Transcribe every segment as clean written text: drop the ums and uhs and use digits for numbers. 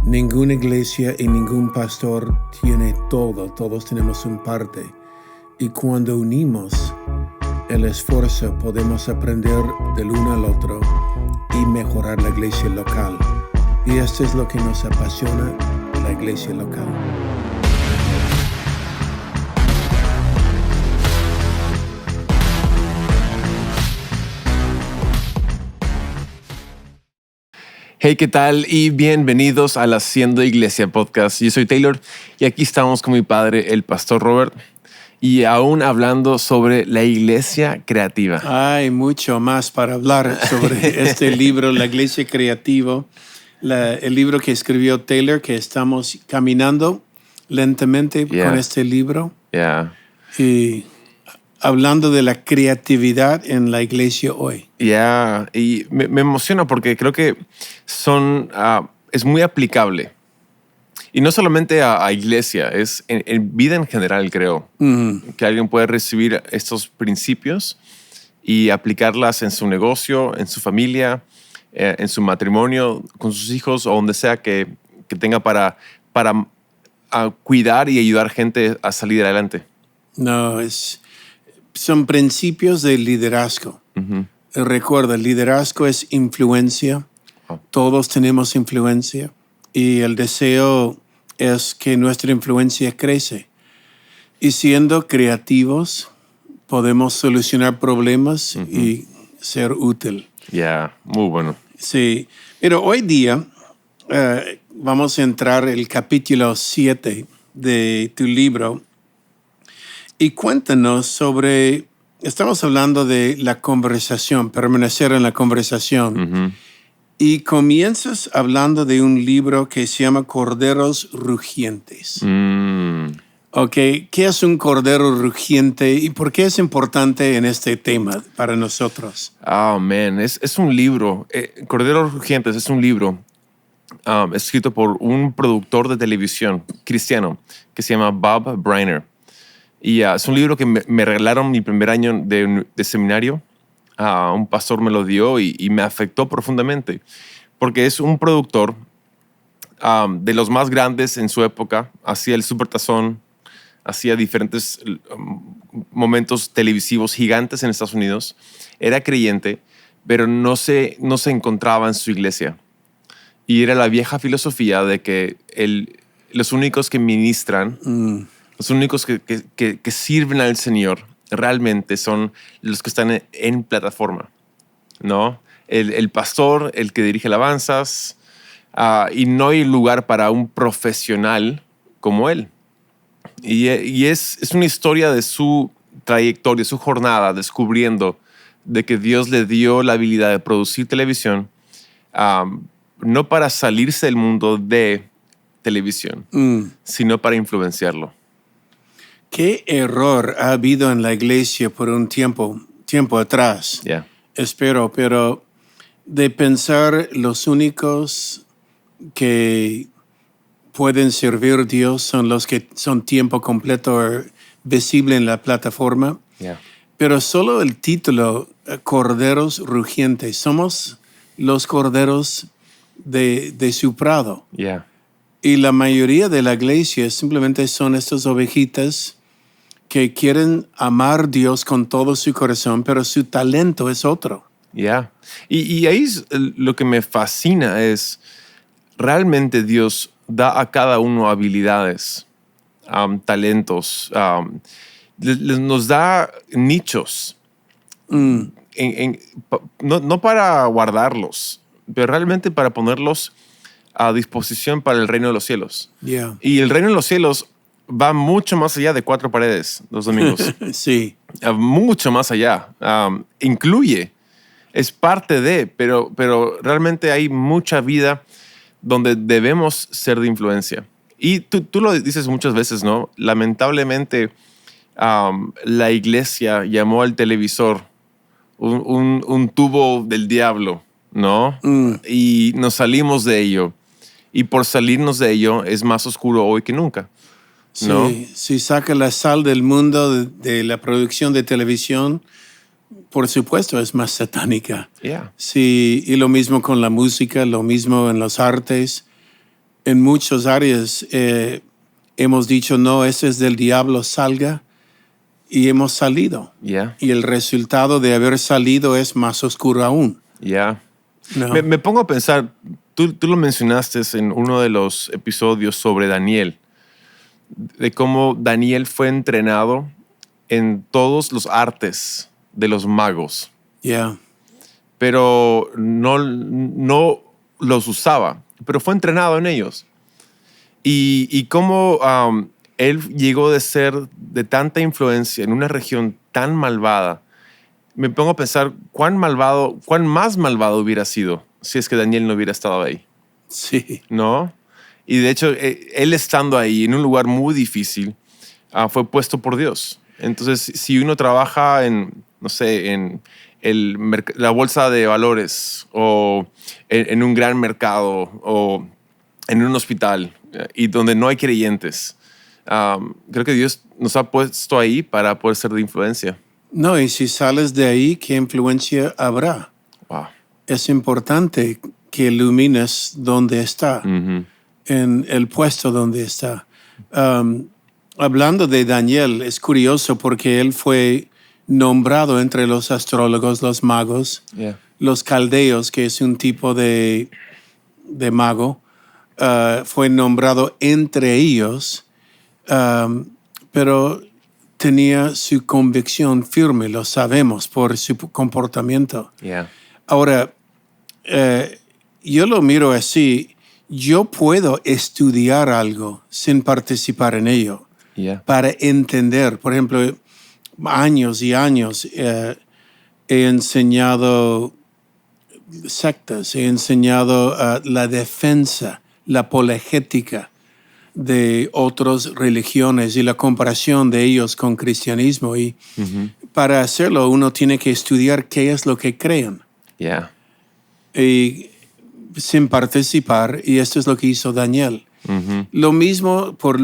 Ninguna iglesia y ningún pastor tiene todo, todos tenemos un parte. Y cuando unimos el esfuerzo podemos aprender del uno al otro y mejorar la iglesia local. Y esto es lo que nos apasiona, la iglesia local. Hey, ¿qué tal? Y bienvenidos al Haciendo Iglesia Podcast. Yo soy Taylor y aquí estamos con mi padre, el pastor Robert, y aún hablando sobre la iglesia creativa. Hay mucho más para hablar sobre este libro, La Iglesia Creativa, el libro que escribió Taylor, que estamos caminando lentamente con este libro. Y hablando de la creatividad en la iglesia hoy. Y me emociona porque creo que es muy aplicable. Y no solamente a iglesia, es en vida en general, creo. Que alguien puede recibir estos principios y aplicarlas en su negocio, en su familia, en su matrimonio, con sus hijos o donde sea que tenga para cuidar y ayudar gente a salir adelante. Son principios de liderazgo. Recuerda, el liderazgo es influencia. Todos tenemos influencia. Y el deseo es que nuestra influencia crece. Y siendo creativos, podemos solucionar problemas y ser útil. Muy bueno. Sí, pero hoy día vamos a entrar el capítulo 7 de tu libro. Y cuéntanos sobre, estamos hablando de la conversación, permanecer en la conversación. Y comienzas hablando de un libro que se llama Corderos Rugientes. Ok, ¿qué es un cordero rugiente y por qué es importante en este tema para nosotros? Es un libro. Corderos Rugientes es un libro escrito por un productor de televisión cristiano que se llama Bob Briner. Y es un libro que me regalaron mi primer año de seminario. Un pastor me lo dio y me afectó profundamente. Porque es un productor de los más grandes en su época. Hacía el Supertazón, hacía diferentes momentos televisivos gigantes en Estados Unidos. Era creyente, pero no se encontraba en su iglesia. Y era la vieja filosofía de que los únicos que ministran... Los únicos que sirven al Señor realmente son los que están en plataforma, ¿no? El pastor, el que dirige alabanzas, y no hay lugar para un profesional como él. Y es una historia de su trayectoria, su jornada, descubriendo de que Dios le dio la habilidad de producir televisión, no para salirse del mundo de televisión, sino para influenciarlo. ¿Qué error ha habido en la iglesia por un tiempo atrás? Espero, pero de pensar los únicos que pueden servir a Dios son los que son tiempo completo visible en la plataforma. Pero solo el título, Corderos Rugientes, somos los corderos de su prado. Y la mayoría de la iglesia simplemente son estas ovejitas que quieren amar a Dios con todo su corazón, pero su talento es otro. Y ahí lo que me fascina es realmente Dios da a cada uno habilidades, talentos, nos da nichos, no para guardarlos, pero realmente para ponerlos a disposición para el reino de los cielos. Y el reino de los cielos va mucho más allá de 4 paredes los domingos. Sí. Mucho más allá. Incluye, es parte de, pero realmente hay mucha vida donde debemos ser de influencia. Y tú lo dices muchas veces, ¿no? Lamentablemente, la iglesia llamó al televisor un tubo del diablo, ¿no? Y nos salimos de ello. Y por salirnos de ello es más oscuro hoy que nunca, ¿no? Sí, si saca la sal del mundo de la producción de televisión, por supuesto es más satánica. Sí, y lo mismo con la música, lo mismo en las artes. en muchas áreas hemos dicho, no, ese es del diablo, salga, y hemos salido. Yeah. Y el resultado de haber salido es más oscuro aún. Yeah. No. Me pongo a pensar, tú lo mencionaste en uno de los episodios sobre Daniel, de cómo Daniel fue entrenado en todos los artes de los magos. Yeah. Pero no los usaba, pero fue entrenado en ellos. Y cómo él llegó de ser de tanta influencia en una región tan malvada. Me pongo a pensar cuán más malvado hubiera sido si es que Daniel no hubiera estado ahí. Sí. ¿No? Y de hecho, él estando ahí en un lugar muy difícil, fue puesto por Dios. Entonces, si uno trabaja en, no sé, en la bolsa de valores o en un gran mercado o en un hospital y donde no hay creyentes, creo que Dios nos ha puesto ahí para poder ser de influencia. No, y si sales de ahí, ¿qué influencia habrá? Wow. Es importante que ilumines donde está, en el puesto donde está. Hablando de Daniel, es curioso porque él fue nombrado entre los astrólogos, los magos, los caldeos, que es un tipo de mago, fue nombrado entre ellos, pero tenía su convicción firme, lo sabemos por su comportamiento. Yeah. Ahora, yo lo miro así, yo puedo estudiar algo sin participar en ello, para entender. Por ejemplo, años y años he enseñado sectas, he enseñado la defensa, la apologética de otras religiones y la comparación de ellos con cristianismo. Y para hacerlo uno tiene que estudiar qué es lo que creen. Yeah. Y sin participar, y esto es lo que hizo Daniel. Lo mismo por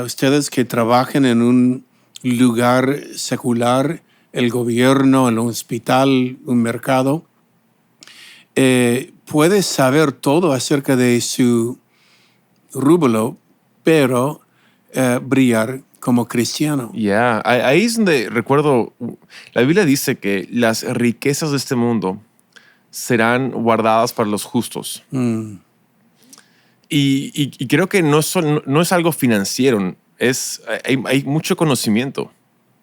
ustedes que trabajan en un lugar secular, el gobierno, el hospital, un mercado. Puedes saber todo acerca de su rubro, pero brillar como cristiano. Yeah. Ahí es donde recuerdo, la Biblia dice que las riquezas de este mundo serán guardadas para los justos. Y creo que no es algo financiero, hay mucho conocimiento.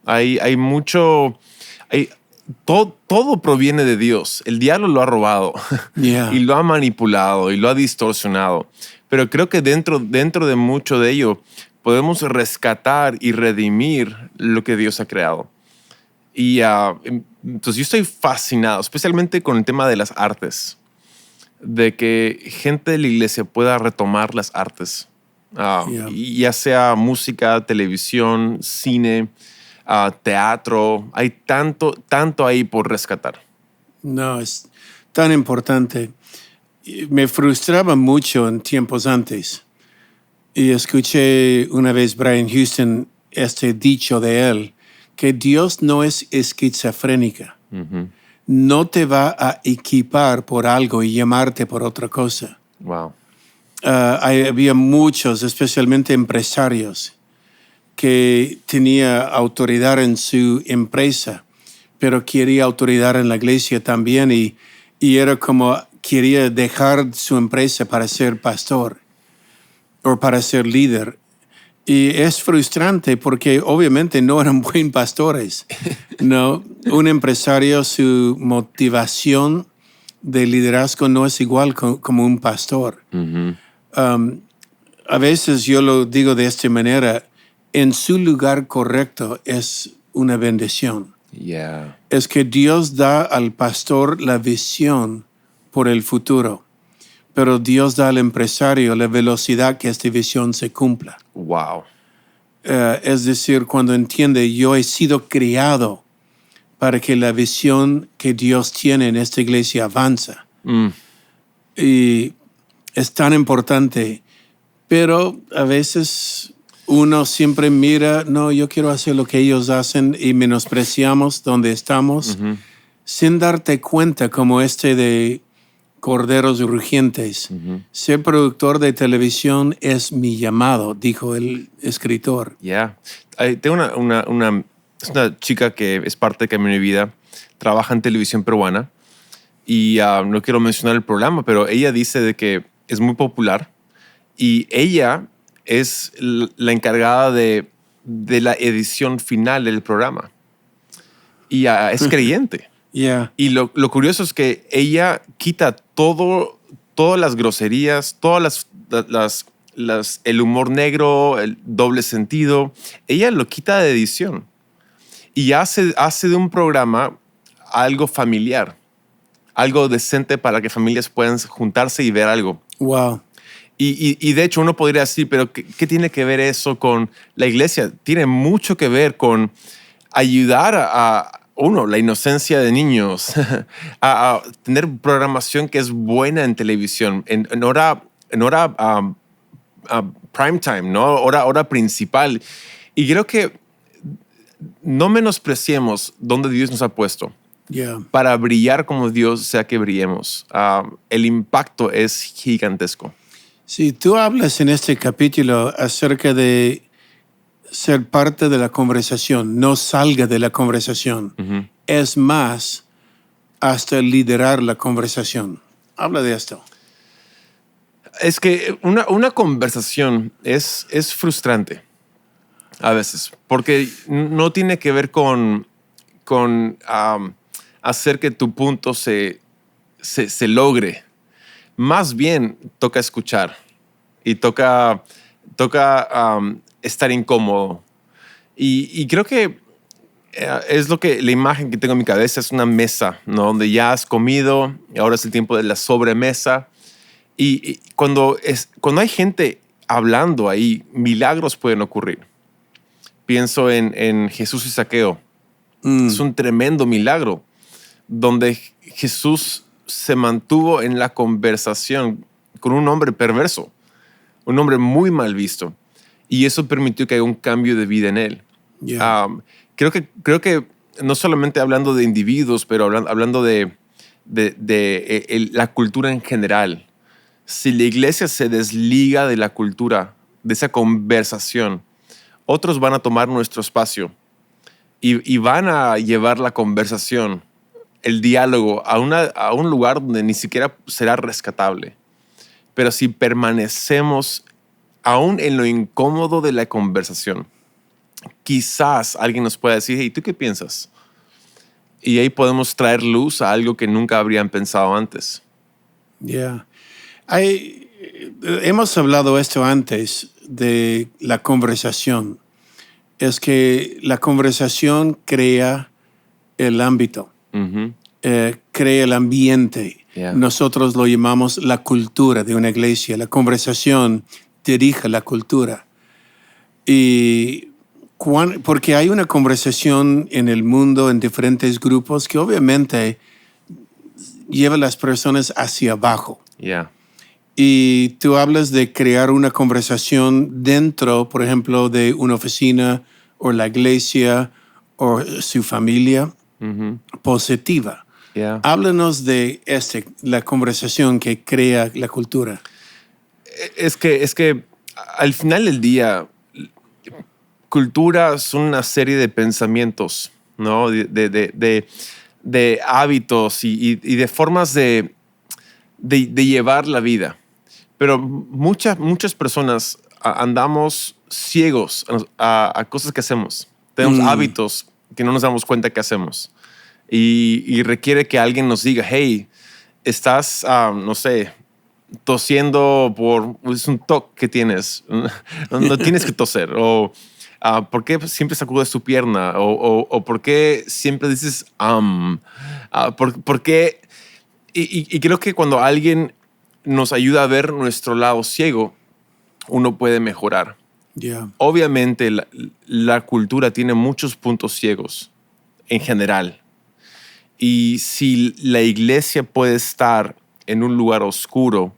Hay mucho... todo proviene de Dios. El diablo lo ha robado y lo ha manipulado y lo ha distorsionado. Pero creo que dentro de mucho de ello podemos rescatar y redimir lo que Dios ha creado. Y entonces yo estoy fascinado, especialmente con el tema de las artes, de que gente de la iglesia pueda retomar las artes, ya sea música, televisión, cine, teatro. Hay tanto ahí por rescatar. No, es tan importante. Me frustraba mucho en tiempos antes. Y escuché una vez Brian Houston este dicho de él, que Dios no es esquizofrénica. No te va a equipar por algo y llamarte por otra cosa. Wow. Había muchos, especialmente empresarios, que tenía autoridad en su empresa, pero quería autoridad en la iglesia también y era como quería dejar su empresa para ser pastor o para ser líder. Y es frustrante porque obviamente no eran buenos pastores. No, un empresario, su motivación de liderazgo no es igual como un pastor. A veces yo lo digo de esta manera, en su lugar correcto es una bendición. Yeah. Es que Dios da al pastor la visión por el futuro, pero Dios da al empresario la velocidad que esta visión se cumpla. Wow. Es decir, cuando entiende, yo he sido criado para que la visión que Dios tiene en esta iglesia avanza. Y es tan importante, pero a veces uno siempre mira, no, yo quiero hacer lo que ellos hacen y menospreciamos donde estamos, sin darte cuenta como de corderos rugientes. Ser productor de televisión es mi llamado, dijo el escritor. Tengo es una chica que es parte de Camino de Vida, trabaja en televisión peruana y no quiero mencionar el programa, pero ella dice de que es muy popular y ella es la encargada de la edición final del programa y es creyente. Y lo curioso es que ella quita todas las groserías, el humor negro, el doble sentido. Ella lo quita de edición y hace de un programa algo familiar, algo decente para que familias puedan juntarse y ver algo. Wow. Y de hecho uno podría decir, pero ¿qué tiene que ver eso con la iglesia? Tiene mucho que ver con ayudar a la inocencia de niños, a tener programación que es buena en televisión, en hora prime time, ¿no? Hora principal. Y creo que no menospreciemos donde Dios nos ha puesto. Para brillar como Dios sea que brillemos. El impacto es gigantesco. Sí, tú hablas en este capítulo acerca de ser parte de la conversación, no salga de la conversación. Es más, hasta liderar la conversación. Habla de esto. Es que una conversación es frustrante a veces, porque no tiene que ver con hacer que tu punto se logre. Más bien toca escuchar y toca estar incómodo. Y creo que es la imagen que tengo en mi cabeza es una mesa, ¿no? Donde ya has comido y ahora es el tiempo de la sobremesa. Y cuando hay gente hablando ahí, milagros pueden ocurrir. Pienso en Jesús y Zaqueo. Es un tremendo milagro donde Jesús se mantuvo en la conversación con un hombre perverso, un hombre muy mal visto. Y eso permitió que haya un cambio de vida en él. Creo que no solamente hablando de individuos, pero hablando de la cultura en general. Si la iglesia se desliga de la cultura, de esa conversación, otros van a tomar nuestro espacio y van a llevar la conversación, el diálogo, a un lugar donde ni siquiera será rescatable. Pero si permanecemos aún en lo incómodo de la conversación, quizás alguien nos pueda decir, hey, ¿tú qué piensas? Y ahí podemos traer luz a algo que nunca habrían pensado antes. Hemos hablado esto antes de la conversación. Es que la conversación crea el ámbito, crea el ambiente. Nosotros lo llamamos la cultura de una iglesia. La conversación dirige la cultura. Y porque hay una conversación en el mundo, en diferentes grupos, que obviamente lleva a las personas hacia abajo. Y tú hablas de crear una conversación dentro, por ejemplo, de una oficina o la iglesia o su familia positiva. Háblanos de la conversación que crea la cultura. Es que al final del día, cultura son una serie de pensamientos, ¿no? De hábitos y de formas de llevar la vida. Pero muchas personas andamos ciegos a cosas que hacemos. Tenemos hábitos que no nos damos cuenta que hacemos. Y requiere que alguien nos diga, hey, estás, no sé, tosiendo es un toque que tienes. No tienes que toser. O ¿por qué siempre sacudes tu pierna? O ¿por qué siempre dices ¿por qué? Y creo que cuando alguien nos ayuda a ver nuestro lado ciego, uno puede mejorar. Obviamente la cultura tiene muchos puntos ciegos en general. Y si la iglesia puede estar en un lugar oscuro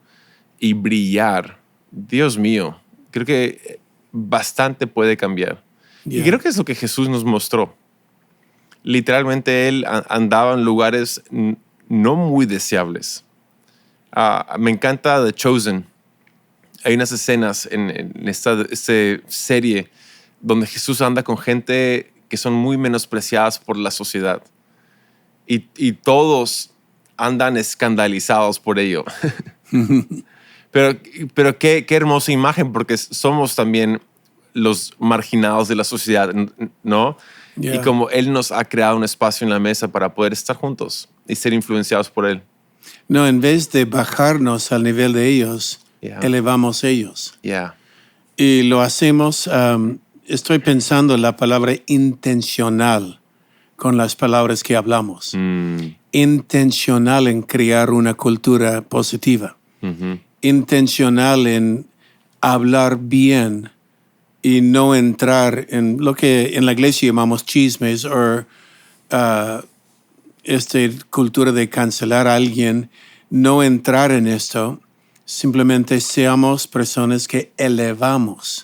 y brillar, Dios mío, creo que bastante puede cambiar. Y creo que es lo que Jesús nos mostró. Literalmente él andaba en lugares no muy deseables. Me encanta The Chosen. Hay unas escenas en esta serie donde Jesús anda con gente que son muy menospreciadas por la sociedad. Y todos andan escandalizados por ello. Pero qué hermosa imagen, porque somos también los marginados de la sociedad, ¿no? Yeah. Y como Él nos ha creado un espacio en la mesa para poder estar juntos y ser influenciados por Él. No, en vez de bajarnos al nivel de ellos, elevamos ellos. Yeah. Y lo hacemos, estoy pensando en la palabra intencional con las palabras que hablamos. Intencional en crear una cultura positiva. Mm-hmm. Intencional en hablar bien y no entrar en lo que en la iglesia llamamos chismes o cultura de cancelar a alguien. No entrar en esto. Simplemente seamos personas que elevamos,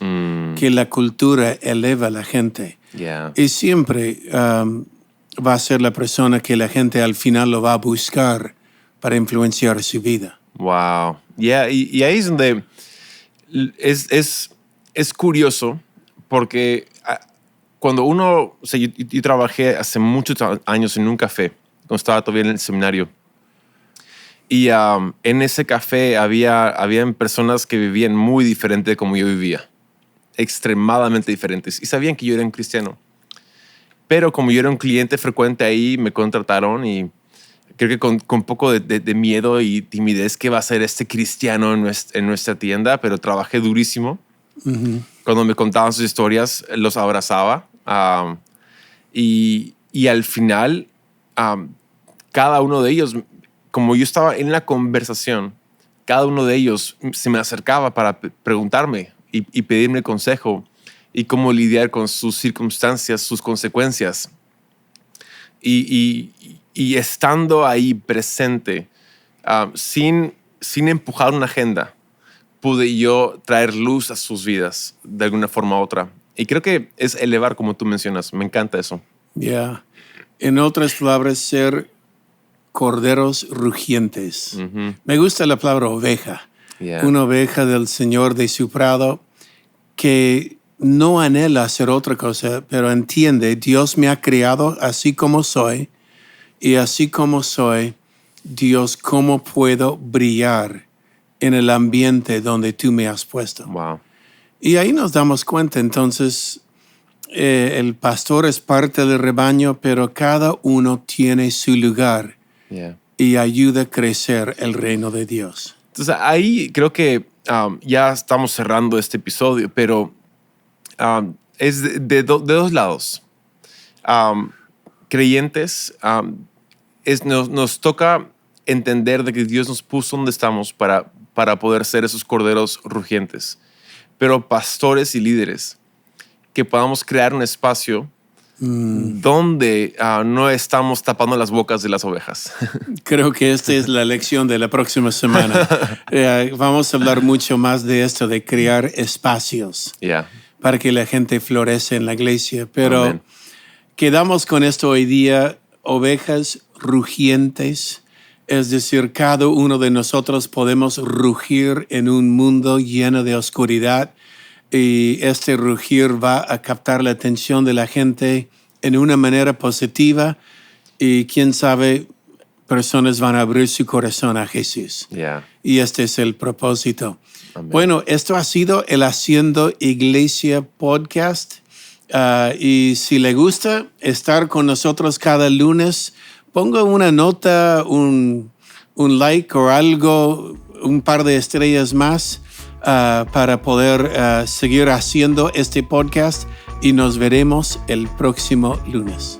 que la cultura eleva a la gente. Yeah. Y siempre va a ser la persona que la gente al final lo va a buscar para influenciar su vida. Wow. Yeah, y ahí es donde es curioso, porque cuando uno... O sea, yo trabajé hace muchos años en un café, cuando estaba todavía en el seminario. Y en ese café habían personas que vivían muy diferente de como yo vivía. Extremadamente diferentes. Y sabían que yo era un cristiano. Pero como yo era un cliente frecuente ahí, me contrataron y creo que con un poco de miedo y timidez, ¿qué va a ser este cristiano en nuestra tienda? Pero trabajé durísimo. Uh-huh. Cuando me contaban sus historias, los abrazaba. Y al final, cada uno de ellos... Como yo estaba en la conversación, cada uno de ellos se me acercaba para preguntarme y pedirme consejo y cómo lidiar con sus circunstancias, sus consecuencias. Y estando ahí presente, sin empujar una agenda, pude yo traer luz a sus vidas de alguna forma u otra. Y creo que es elevar, como tú mencionas. Me encanta eso. Yeah. En otras palabras, ser corderos rugientes. Mm-hmm. Me gusta la palabra oveja. Yeah. Una oveja del Señor de su prado que no anhela hacer otra cosa, pero entiende, Dios me ha creado así como soy, y así como soy, Dios, ¿cómo puedo brillar en el ambiente donde tú me has puesto? Wow. Y ahí nos damos cuenta, entonces, el pastor es parte del rebaño, pero cada uno tiene su lugar. Yeah. Y ayuda a crecer el reino de Dios. Entonces ahí creo que ya estamos cerrando este episodio, pero es de dos lados. Creyentes, nos toca entender de que Dios nos puso donde estamos para poder ser esos corderos rugientes. Pero pastores y líderes, que podamos crear un espacio donde no estamos tapando las bocas de las ovejas. Creo que esta es la lección de la próxima semana. Vamos a hablar mucho más de esto, de crear espacios para que la gente florece en la iglesia. Pero Amen. Quedamos con esto hoy día, ovejas rugientes. Es decir, cada uno de nosotros podemos rugir en un mundo lleno de oscuridad. Y este rugir va a captar la atención de la gente en una manera positiva y quién sabe, personas van a abrir su corazón a Jesús. Yeah. Y este es el propósito. Amen. Bueno, esto ha sido el Haciendo Iglesia Podcast. Y si le gusta estar con nosotros cada lunes, ponga una nota, un like o algo, un par de estrellas más. Para poder seguir haciendo este podcast y nos veremos el próximo lunes.